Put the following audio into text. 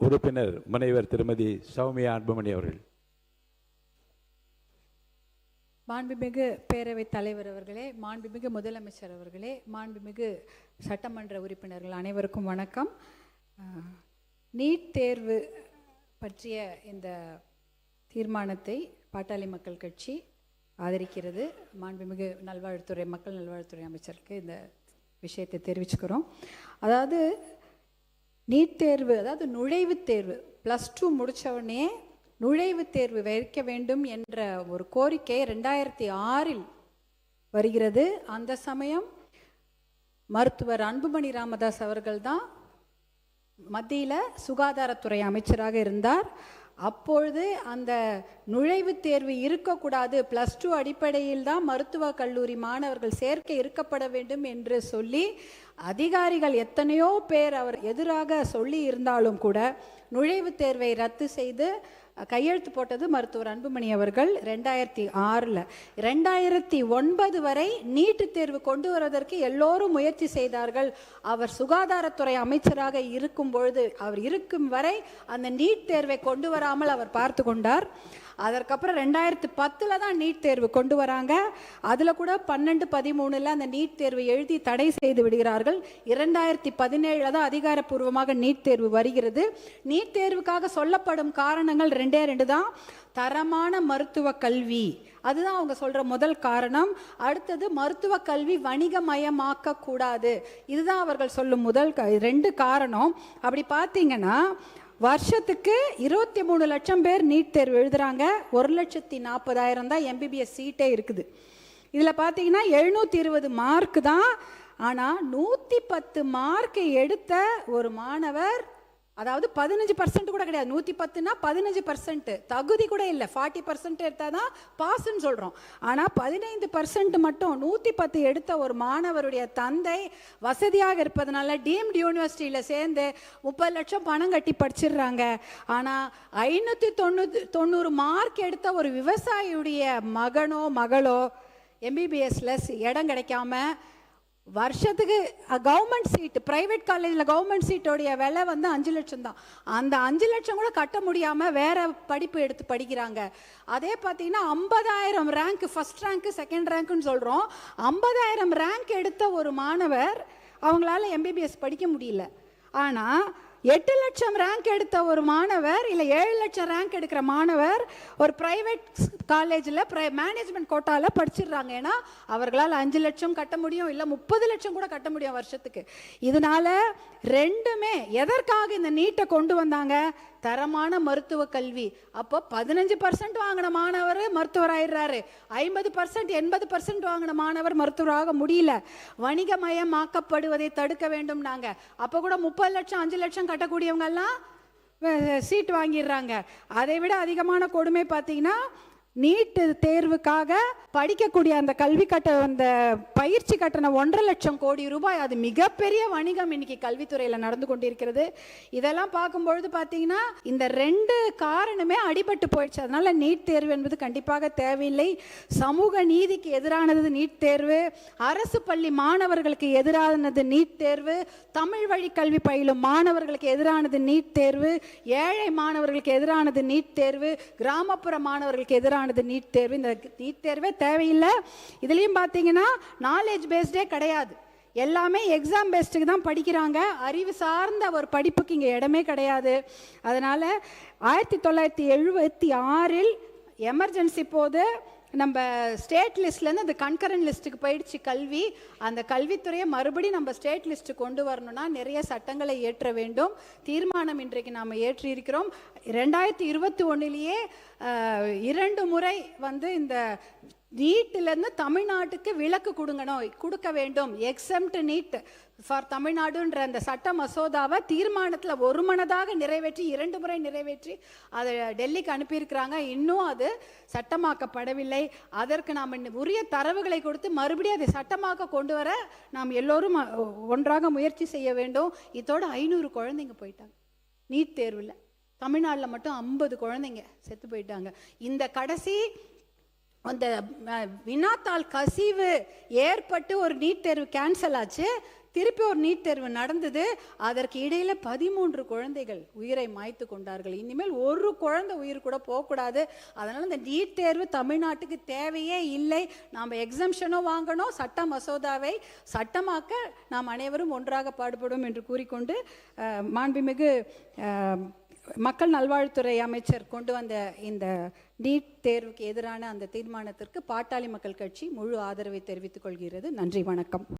உறுப்பினர் முனைவர் திருமதி சௌமியா அன்புமணி அவர்கள். மாண்புமிகு பேரவைத் தலைவர் அவர்களே, மாண்புமிகு முதலமைச்சர் அவர்களே, மாண்புமிகு சட்டமன்ற உறுப்பினர்கள் அனைவருக்கும் வணக்கம். நீட் தேர்வு பற்றிய இந்த தீர்மானத்தை பாட்டாளி மக்கள் கட்சி ஆதரிக்கிறது. மாண்புமிகு மக்கள் நல்வாழ்வுத்துறை அமைச்சருக்கு இந்த விஷயத்தை தெரிவிச்சுக்கிறோம். அதாவது நீட் தேர்வு, அதாவது நுழைவுத் தேர்வு, +2 முடித்தவொடனே நுழைவுத் தேர்வு வைக்க வேண்டும் என்ற ஒரு கோரிக்கை 2006 வருகிறது. அந்த சமயம் மருத்துவர் அன்புமணி ராமதாஸ் அவர்கள் தான் மத்தியில் சுகாதாரத்துறை அமைச்சராக இருந்தார். அப்பொழுது அந்த நுழைவுத் தேர்வு இருக்கக்கூடாது, +2 அடிப்படையில் தான் மருத்துவக் கல்லூரி மாணவர்கள் சேர்க்கை இருக்கப்பட வேண்டும் என்று சொல்லி அதிகாரிகள் எத்தனையோ பேர் அவர் எதிராக சொல்லி இருந்தாலும் கூட நுழைவுத் தேர்வை ரத்து செய்து கையெழுத்து போட்டது மருத்துவர் அன்புமணி அவர்கள் 2006. 2009 வரை நீட்டு தேர்வு கொண்டு வருவதற்கு எல்லோரும் முயற்சி செய்தார்கள். அவர் சுகாதாரத்துறை அமைச்சராக இருக்கும் பொழுது, அவர் இருக்கும் வரை அந்த நீட் தேர்வை கொண்டு வராமல் அவர் பார்த்து கொண்டார். அதற்கப்புறம் 2010 தான் நீட் தேர்வு கொண்டு வராங்க. அதில் கூட 12-13 அந்த நீட் தேர்வு எழுதி தடை செய்து விடுகிறார்கள். 2017 தான் அதிகாரப்பூர்வமாக நீட் தேர்வு வருகிறது. நீட் தேர்வுக்காக சொல்லப்படும் காரணங்கள் 2 தான். தரமான மருத்துவ கல்வி, அதுதான் அவங்க சொல்ற முதல் காரணம். அடுத்தது மருத்துவ கல்வி வணிகமயமாக்க கூடாது, இதுதான் அவர்கள் சொல்லும் முதல் 2 காரணம். அப்படி பார்த்தீங்கன்னா வருஷத்துக்கு 23 லட்சம் பேர் நீட் தேர்வு எழுதுறாங்க. 1,40,000 தான் MBBS சீட்டே இருக்குது. இதில் பார்த்தீங்கன்னா 720 மார்க் தான். ஆனால் 110 மார்க் எடுத்த ஒரு மாணவர், அதாவது 15% கூட கிடையாது, 110னா 15%, தகுதி கூட இல்லை. 40% எடுத்தால் தான் பாஸ்ன்னு சொல்கிறோம். ஆனால் 15% மட்டும் 110 எடுத்த ஒரு மாணவருடைய தந்தை வசதியாக இருப்பதனால டீம்டு யூனிவர்சிட்டியில் சேர்ந்து 30 லட்சம் பணம் கட்டி படிச்சிடுறாங்க. ஆனால் 590 மார்க் எடுத்த ஒரு விவசாயியுடைய மகனோ மகளோ MBBSல இடம் கிடைக்காம வருஷத்துக்கு கவர்மெண்ட் சீட்டு, பிரைவேட் காலேஜில் கவர்மெண்ட் சீட்டோடைய விலை 5 லட்சம் தான். அந்த 5 லட்சம் கூட கட்ட முடியாமல் வேற படிப்பு எடுத்து படிக்கிறாங்க. அதே பார்த்தீங்கன்னா 50,000 ரேங்க், ஃபர்ஸ்ட் ரேங்க் செகண்ட் ரேங்க்னு சொல்கிறோம். 50,000 ரேங்க் எடுத்த ஒரு மாணவர் அவங்களால MBBS படிக்க முடியல. ஆனால் 8 லட்சம் ரேங்க் எடுத்த ஒரு மாணவர், இல்லை 7 லட்சம் ரேங்க் எடுக்கிற மாணவர் ஒரு பிரைவேட் காலேஜில் மேனேஜ்மெண்ட் கோட்டாவில் படிச்சிடுறாங்க. ஏன்னா அவர்களால் 5 லட்சம் கட்ட முடியும், இல்லை 30 லட்சம் கூட கட்ட முடியும் வருஷத்துக்கு. இதனால ரெண்டுமே எதற்காக இந்த நீட்டை கொண்டு வந்தாங்க? தரமான மருத்துவ கல்வி. அப்போ 15% வாங்கின மாணவர் மருத்துவர் ஆயிடுறாரு, 50% 80% வாங்கின மாணவர் மருத்துவராக முடியல. வணிகமயமாக்கப்படுவதை தடுக்க வேண்டும். நாங்கள் அப்போ கூட 30 லட்சம் 5 லட்சம் கட்டக்கூடியவங்க எல்லாம் சீட் வாங்கிடுறாங்க. அதை விட அதிகமான கொடுமை பார்த்தீங்கன்னா நீட்டு தேர்வுக்காக படிக்கக்கூடிய அந்த கல்வி அந்த பயிற்சி கட்டணம் 1.5 லட்சம் கோடி ரூபாய். அது மிகப்பெரிய வணிகம் இன்னைக்கு கல்வித்துறையில் நடந்து கொண்டிருக்கிறது. இதெல்லாம் பார்க்கும்பொழுது பார்த்தீங்கன்னா இந்த 2 காரணமே அடிபட்டு போயிடுச்சு. அதனால நீட் தேர்வு என்பது கண்டிப்பாக தேவையில்லை. சமூக நீதிக்கு எதிரானது நீட் தேர்வு, அரசு பள்ளி மாணவர்களுக்கு எதிரானது நீட் தேர்வு, தமிழ் வழி கல்வி பயிலும் மாணவர்களுக்கு எதிரானது நீட் தேர்வு, ஏழை மாணவர்களுக்கு எதிரானது நீட் தேர்வு, கிராமப்புற மாணவர்களுக்கு எதிரான நீட் தேர்வு. இந்த நீட் தேர்வே தேவையில்லை. இதுலயும் பாத்தீங்கன்னா நாலேஜ் பேஸ்டே கிடையாது, எல்லாமே எக்ஸாம் பேஸ்டுக்கு தான் படிக்கிறாங்க. அறிவு சார்ந்த ஒரு படிப்புக்கு இங்கே இடமே கிடையாது. அதனால 1976 எமர்ஜென்சி போது நம்ம ஸ்டேட் லிஸ்ட்லேருந்து அந்த கன்கரண்ட் லிஸ்ட்டுக்கு போயிடுச்சு கல்வி. அந்த கல்வித்துறையை மறுபடியும் நம்ம ஸ்டேட் லிஸ்ட்டு கொண்டு வரணும்னா நிறைய சட்டங்களை ஏற்ற வேண்டும். தீர்மானம் இன்றைக்கு நாம் ஏற்றி இருக்கிறோம். 2021 2 முறை இந்த நீட்டிலேருந்து தமிழ்நாட்டுக்கு விலக்கு கொடுக்க வேண்டும். எக்ஸம்ட் நீட் ஃபார் தமிழ்நாடுன்ற அந்த சட்ட மசோதாவை தீர்மானத்தில் ஒருமனதாக நிறைவேற்றி 2 முறை நிறைவேற்றி அதை டெல்லிக்கு அனுப்பியிருக்கிறாங்க. இன்னும் அது சட்டமாக்கப்படவில்லை. அதற்கு நாம் உரிய தரவுகளை கொடுத்து மறுபடியும் அதை சட்டமாக்க கொண்டு வர நாம் எல்லோரும் ஒன்றாக முயற்சி செய்ய வேண்டும். இதோட 500 குழந்தைங்க போயிட்டாங்க நீட் தேர்வில். தமிழ்நாட்டில் மட்டும் 50 குழந்தைங்க செத்து போயிட்டாங்க. இந்த கடைசி அந்த வினாத்தாள் கசிவு ஏற்பட்டு ஒரு நீட் தேர்வு கேன்சல் ஆச்சு. திருப்பி ஒரு நீட் தேர்வு நடந்தது. அதற்கு இடையில 13 குழந்தைகள் உயிரை மாய்த்து கொண்டார்கள். இனிமேல் ஒரு குழந்தை உயிர் கூட போகக்கூடாது. அதனால இந்த நீட் தேர்வு தமிழ்நாட்டுக்கு தேவையே இல்லை. நாம் எக்ஸம்ஷனும் வாங்கணும், சட்ட மசோதாவை சட்டமாக்க நாம் அனைவரும் ஒன்றாக பாடுபடும் என்று கூறிக்கொண்டு மாண்புமிகு மக்கள் நல்வாழ்வுத்துறை அமைச்சர் கொண்டு வந்த இந்த நீட் தேர்வுக்கு எதிரான அந்த தீர்மானத்திற்கு பாட்டாளி மக்கள் கட்சி முழு ஆதரவை தெரிவித்துக் கொள்கிறது. நன்றி, வணக்கம்.